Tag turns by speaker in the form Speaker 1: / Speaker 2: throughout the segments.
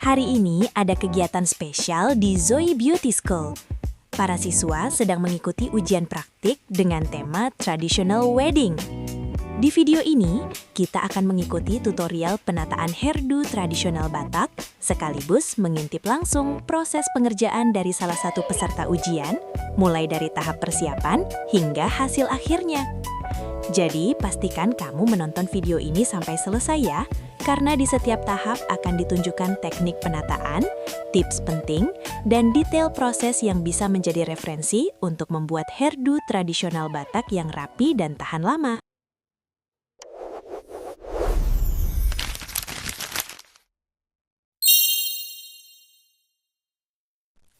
Speaker 1: Hari ini ada kegiatan spesial di Zoe Beauty School. Para siswa sedang mengikuti ujian praktik dengan tema Traditional Wedding. Di video ini, kita akan mengikuti tutorial penataan hairdo tradisional Batak, sekaligus mengintip langsung proses pengerjaan dari salah satu peserta ujian, mulai dari tahap persiapan hingga hasil akhirnya. Jadi, pastikan kamu menonton video ini sampai selesai ya, karena di setiap tahap akan ditunjukkan teknik penataan, tips penting, dan detail proses yang bisa menjadi referensi untuk membuat hairdo tradisional Batak yang rapi dan tahan lama.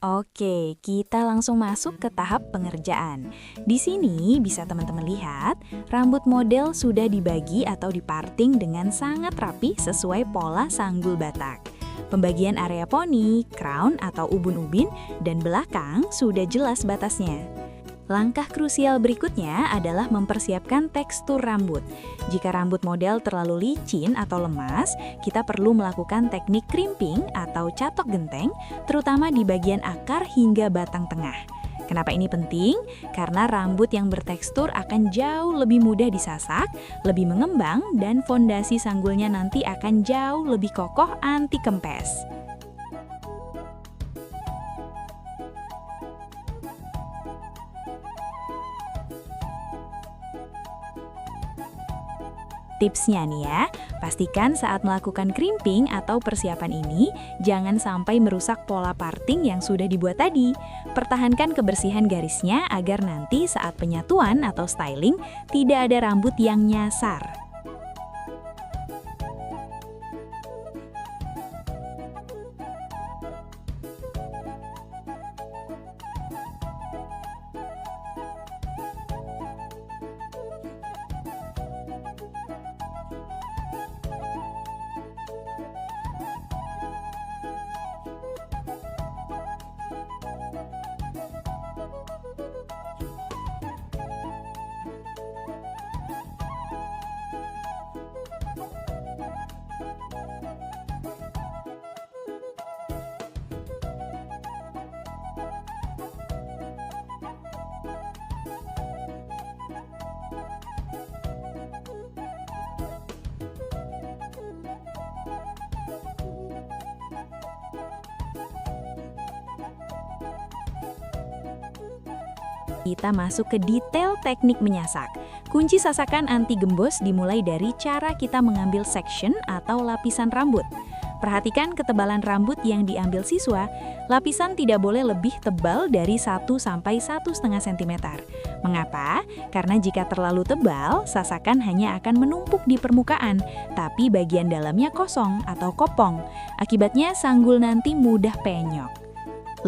Speaker 1: Oke, kita langsung masuk ke tahap pengerjaan. Di sini bisa teman-teman lihat, rambut model sudah dibagi atau diparting dengan sangat rapi sesuai pola sanggul Batak. Pembagian area poni, crown atau ubun-ubin, dan belakang sudah jelas batasnya. Langkah krusial berikutnya adalah mempersiapkan tekstur rambut. Jika rambut model terlalu licin atau lemas, kita perlu melakukan teknik crimping atau catok genteng, terutama di bagian akar hingga batang tengah. Kenapa ini penting? Karena rambut yang bertekstur akan jauh lebih mudah disasak, lebih mengembang, dan fondasi sanggulnya nanti akan jauh lebih kokoh anti kempes. Tipsnya nih ya, pastikan saat melakukan crimping atau persiapan ini, jangan sampai merusak pola parting yang sudah dibuat tadi. Pertahankan kebersihan garisnya agar nanti saat penyatuan atau styling, tidak ada rambut yang nyasar. Kita masuk ke detail teknik menyasak. Kunci sasakan anti gembos dimulai dari cara kita mengambil section atau lapisan rambut. Perhatikan ketebalan rambut yang diambil siswa. Lapisan tidak boleh lebih tebal dari 1 sampai 1,5 cm. Mengapa? Karena jika terlalu tebal, sasakan hanya akan menumpuk di permukaan, tapi bagian dalamnya kosong atau kopong. Akibatnya sanggul nanti mudah penyok.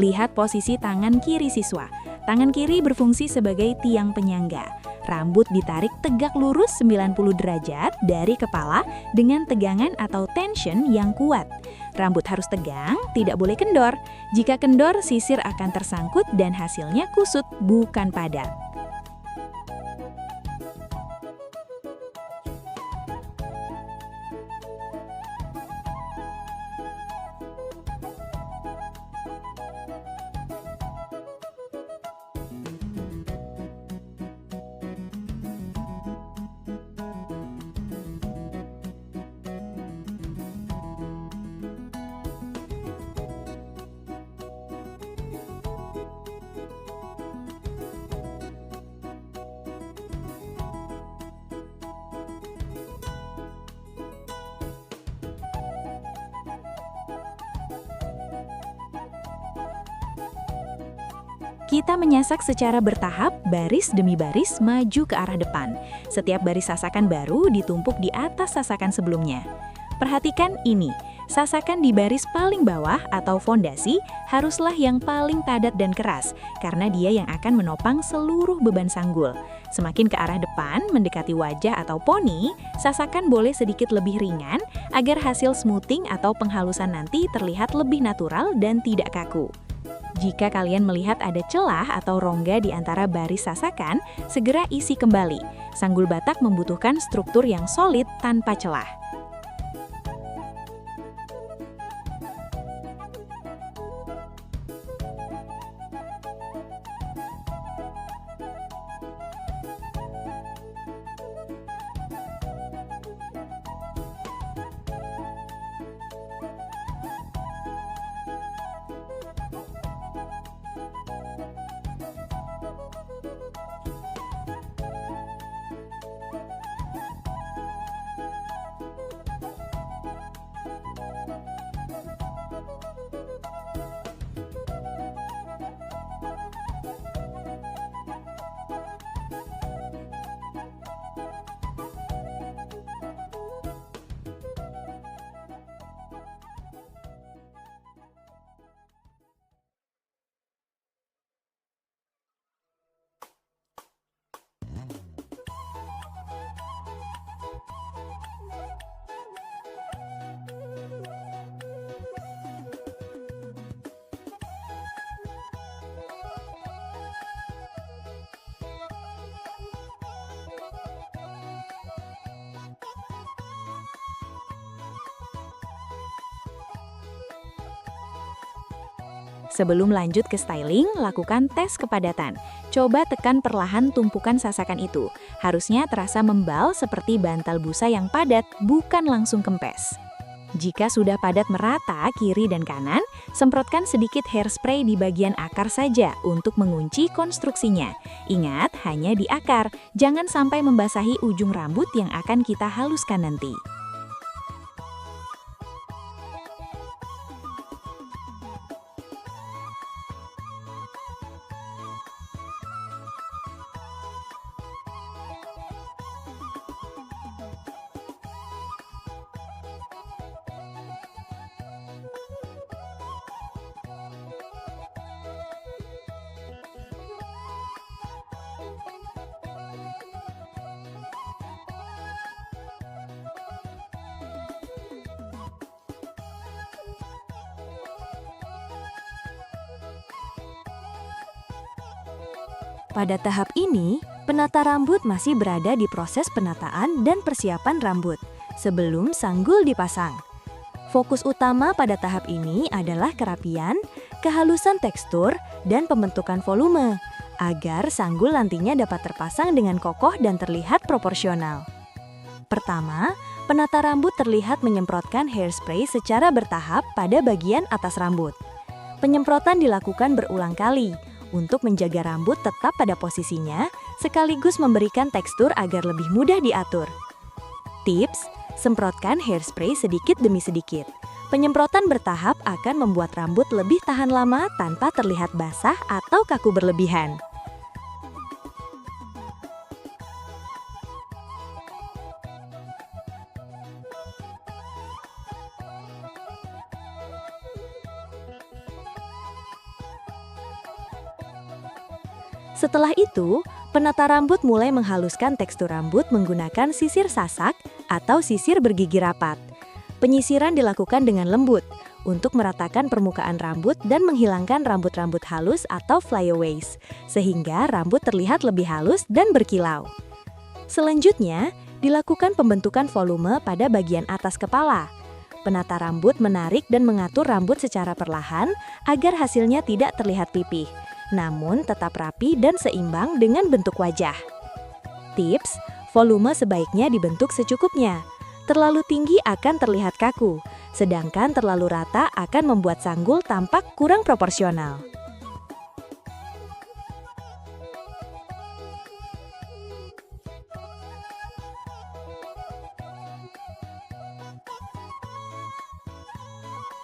Speaker 1: Lihat posisi tangan kiri siswa. Tangan kiri berfungsi sebagai tiang penyangga. Rambut ditarik tegak lurus 90 derajat dari kepala dengan tegangan atau tension yang kuat. Rambut harus tegang, tidak boleh kendor. Jika kendor, sisir akan tersangkut dan hasilnya kusut, bukan padat. Kita menyasak secara bertahap, baris demi baris, maju ke arah depan. Setiap baris sasakan baru ditumpuk di atas sasakan sebelumnya. Perhatikan ini, sasakan di baris paling bawah atau fondasi haruslah yang paling padat dan keras, karena dia yang akan menopang seluruh beban sanggul. Semakin ke arah depan, mendekati wajah atau poni, sasakan boleh sedikit lebih ringan, agar hasil smoothing atau penghalusan nanti terlihat lebih natural dan tidak kaku. Jika kalian melihat ada celah atau rongga di antara baris sasakan, segera isi kembali. Sanggul Batak membutuhkan struktur yang solid tanpa celah. Sebelum lanjut ke styling, lakukan tes kepadatan. Coba tekan perlahan tumpukan sasakan itu. Harusnya terasa membal seperti bantal busa yang padat, bukan langsung kempes. Jika sudah padat merata kiri dan kanan, semprotkan sedikit hairspray di bagian akar saja untuk mengunci konstruksinya. Ingat, hanya di akar, jangan sampai membasahi ujung rambut yang akan kita haluskan nanti.
Speaker 2: Pada tahap ini, penata rambut masih berada di proses penataan dan persiapan rambut sebelum sanggul dipasang. Fokus utama pada tahap ini adalah kerapian, kehalusan tekstur, dan pembentukan volume, agar sanggul nantinya dapat terpasang dengan kokoh dan terlihat proporsional. Pertama, penata rambut terlihat menyemprotkan hairspray secara bertahap pada bagian atas rambut. Penyemprotan dilakukan berulang kali untuk menjaga rambut tetap pada posisinya, sekaligus memberikan tekstur agar lebih mudah diatur. Tips: semprotkan hairspray sedikit demi sedikit. Penyemprotan bertahap akan membuat rambut lebih tahan lama tanpa terlihat basah atau kaku berlebihan. Setelah itu, penata rambut mulai menghaluskan tekstur rambut menggunakan sisir sasak atau sisir bergigi rapat. Penyisiran dilakukan dengan lembut untuk meratakan permukaan rambut dan menghilangkan rambut-rambut halus atau flyaways, sehingga rambut terlihat lebih halus dan berkilau. Selanjutnya, dilakukan pembentukan volume pada bagian atas kepala. Penata rambut menarik dan mengatur rambut secara perlahan agar hasilnya tidak terlihat pipih, namun tetap rapi dan seimbang dengan bentuk wajah. Tips: volume sebaiknya dibentuk secukupnya. Terlalu tinggi akan terlihat kaku, sedangkan terlalu rata akan membuat sanggul tampak kurang proporsional.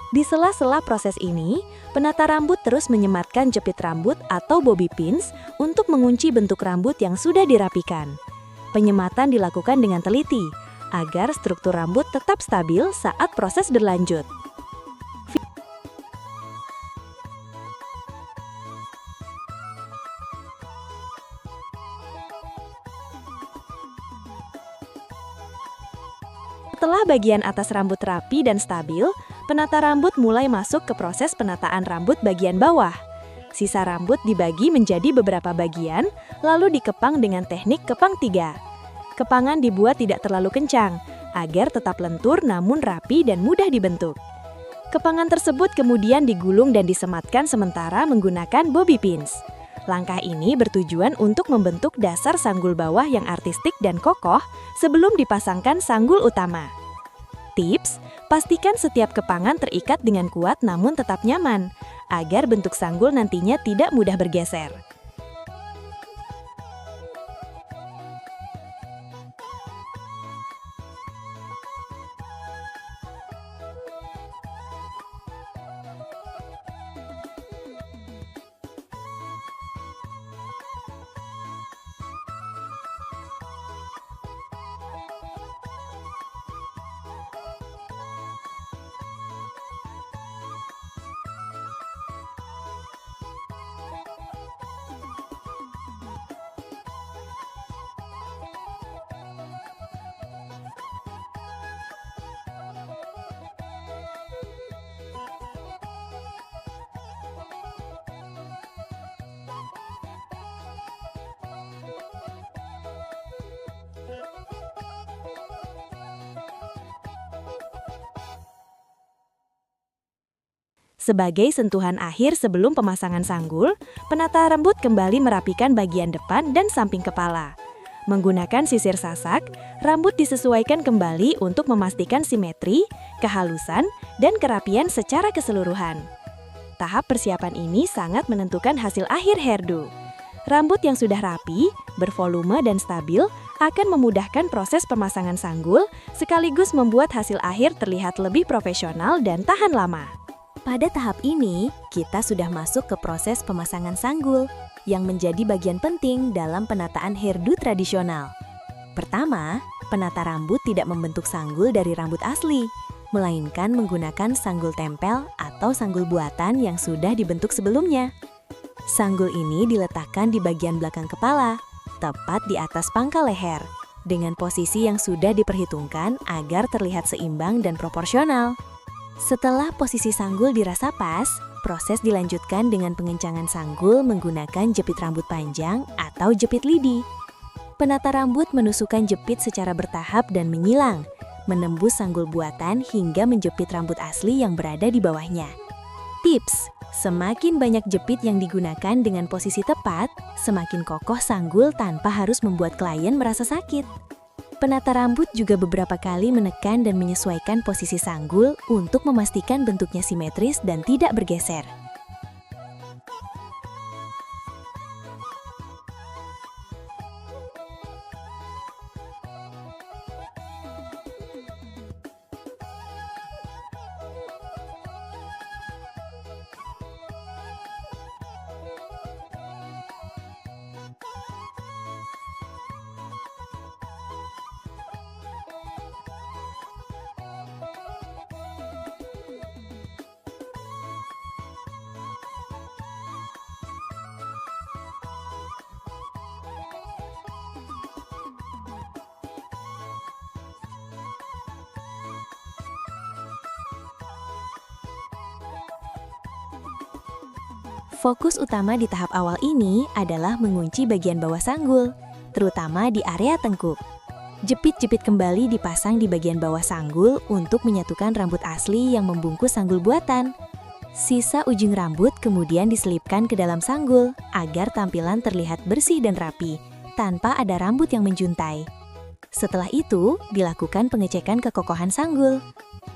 Speaker 2: Di sela-sela proses ini, penata rambut terus menyematkan jepit rambut atau bobby pins untuk mengunci bentuk rambut yang sudah dirapikan. Penyematan dilakukan dengan teliti, agar struktur rambut tetap stabil saat proses berlanjut. Setelah bagian atas rambut rapi dan stabil, penata rambut mulai masuk ke proses penataan rambut bagian bawah. Sisa rambut dibagi menjadi beberapa bagian, lalu dikepang dengan teknik kepang 3. Kepangan dibuat tidak terlalu kencang, agar tetap lentur namun rapi dan mudah dibentuk. Kepangan tersebut kemudian digulung dan disematkan sementara menggunakan bobby pins. Langkah ini bertujuan untuk membentuk dasar sanggul bawah yang artistik dan kokoh sebelum dipasangkan sanggul utama. Tips: pastikan setiap kepangan terikat dengan kuat namun tetap nyaman, agar bentuk sanggul nantinya tidak mudah bergeser.
Speaker 1: Sebagai sentuhan akhir sebelum pemasangan sanggul, penata rambut kembali merapikan bagian depan dan samping kepala. Menggunakan sisir sasak, rambut disesuaikan kembali untuk memastikan simetri, kehalusan, dan kerapian secara keseluruhan. Tahap persiapan ini sangat menentukan hasil akhir hairdo. Rambut yang sudah rapi, bervolume, dan stabil akan memudahkan proses pemasangan sanggul, sekaligus membuat hasil akhir terlihat lebih profesional dan tahan lama.
Speaker 2: Pada tahap ini, kita sudah masuk ke proses pemasangan sanggul yang menjadi bagian penting dalam penataan hairdo tradisional. Pertama, penata rambut tidak membentuk sanggul dari rambut asli, melainkan menggunakan sanggul tempel atau sanggul buatan yang sudah dibentuk sebelumnya. Sanggul ini diletakkan di bagian belakang kepala, tepat di atas pangkal leher, dengan posisi yang sudah diperhitungkan agar terlihat seimbang dan proporsional. Setelah posisi sanggul dirasa pas, proses dilanjutkan dengan pengencangan sanggul menggunakan jepit rambut panjang atau jepit lidi. Penata rambut menusukkan jepit secara bertahap dan menyilang, menembus sanggul buatan hingga menjepit rambut asli yang berada di bawahnya. Tips: semakin banyak jepit yang digunakan dengan posisi tepat, semakin kokoh sanggul tanpa harus membuat klien merasa sakit. Penata rambut juga beberapa kali menekan dan menyesuaikan posisi sanggul untuk memastikan bentuknya simetris dan tidak bergeser. Fokus utama di tahap awal ini adalah mengunci bagian bawah sanggul, terutama di area tengkuk. Jepit-jepit kembali dipasang di bagian bawah sanggul untuk menyatukan rambut asli yang membungkus sanggul buatan. Sisa ujung rambut kemudian diselipkan ke dalam sanggul agar tampilan terlihat bersih dan rapi, tanpa ada rambut yang menjuntai. Setelah itu, dilakukan pengecekan kekokohan sanggul.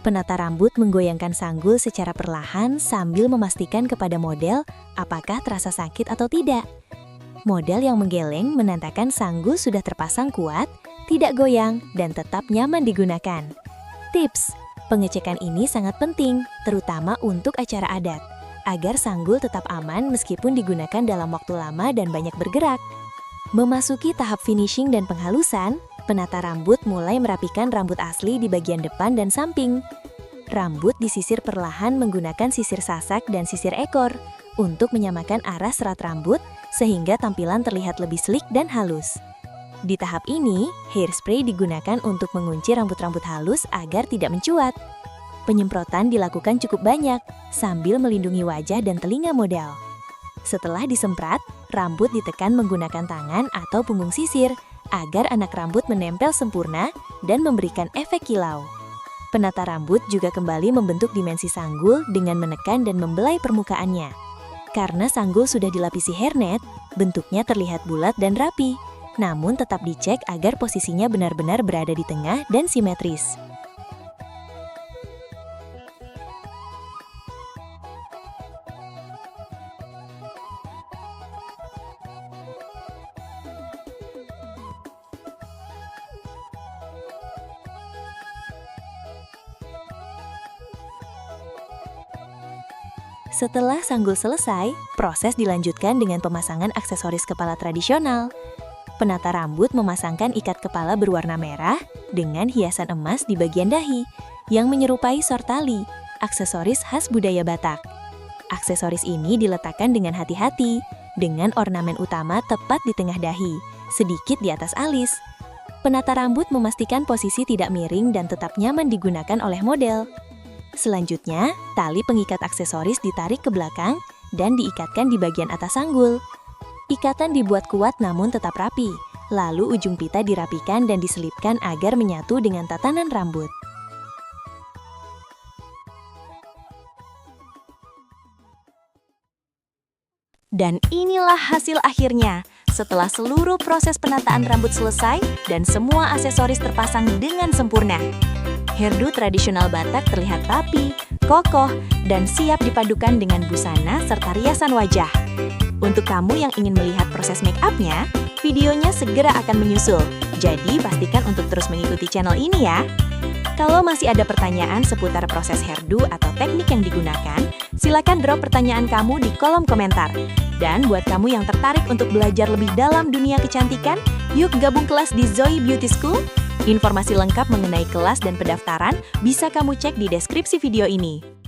Speaker 2: Penata rambut menggoyangkan sanggul secara perlahan sambil memastikan kepada model apakah terasa sakit atau tidak. Model yang menggeleng menandakan sanggul sudah terpasang kuat, tidak goyang, dan tetap nyaman digunakan. Tips: pengecekan ini sangat penting, terutama untuk acara adat, agar sanggul tetap aman meskipun digunakan dalam waktu lama dan banyak bergerak. Memasuki tahap finishing dan penghalusan, penata rambut mulai merapikan rambut asli di bagian depan dan samping. Rambut disisir perlahan menggunakan sisir sasak dan sisir ekor untuk menyamakan arah serat rambut sehingga tampilan terlihat lebih sleek dan halus. Di tahap ini, hairspray digunakan untuk mengunci rambut-rambut halus agar tidak mencuat. Penyemprotan dilakukan cukup banyak sambil melindungi wajah dan telinga model. Setelah disemprot, rambut ditekan menggunakan tangan atau punggung sisir agar anak rambut menempel sempurna dan memberikan efek kilau. Penata rambut juga kembali membentuk dimensi sanggul dengan menekan dan membelai permukaannya. Karena sanggul sudah dilapisi hairnet, bentuknya terlihat bulat dan rapi, namun tetap dicek agar posisinya benar-benar berada di tengah dan simetris. Setelah sanggul selesai, proses dilanjutkan dengan pemasangan aksesoris kepala tradisional. Penata rambut memasangkan ikat kepala berwarna merah dengan hiasan emas di bagian dahi yang menyerupai sortali, aksesoris khas budaya Batak. Aksesoris ini diletakkan dengan hati-hati, dengan ornamen utama tepat di tengah dahi, sedikit di atas alis. Penata rambut memastikan posisi tidak miring dan tetap nyaman digunakan oleh model. Selanjutnya, tali pengikat aksesoris ditarik ke belakang dan diikatkan di bagian atas sanggul. Ikatan dibuat kuat namun tetap rapi, lalu ujung pita dirapikan dan diselipkan agar menyatu dengan tatanan rambut. Dan inilah hasil akhirnya. Setelah seluruh proses penataan rambut selesai dan semua aksesoris terpasang dengan sempurna. Hairdo tradisional Batak terlihat rapi, kokoh, dan siap dipadukan dengan busana serta riasan wajah. Untuk kamu yang ingin melihat proses make up-nya, videonya segera akan menyusul. Jadi pastikan untuk terus mengikuti channel ini ya. Kalau masih ada pertanyaan seputar proses hairdo atau teknik yang digunakan, silakan drop pertanyaan kamu di kolom komentar. Dan buat kamu yang tertarik untuk belajar lebih dalam dunia kecantikan, yuk gabung kelas di Zoe Beauty School. Informasi lengkap mengenai kelas dan pendaftaran bisa kamu cek di deskripsi video ini.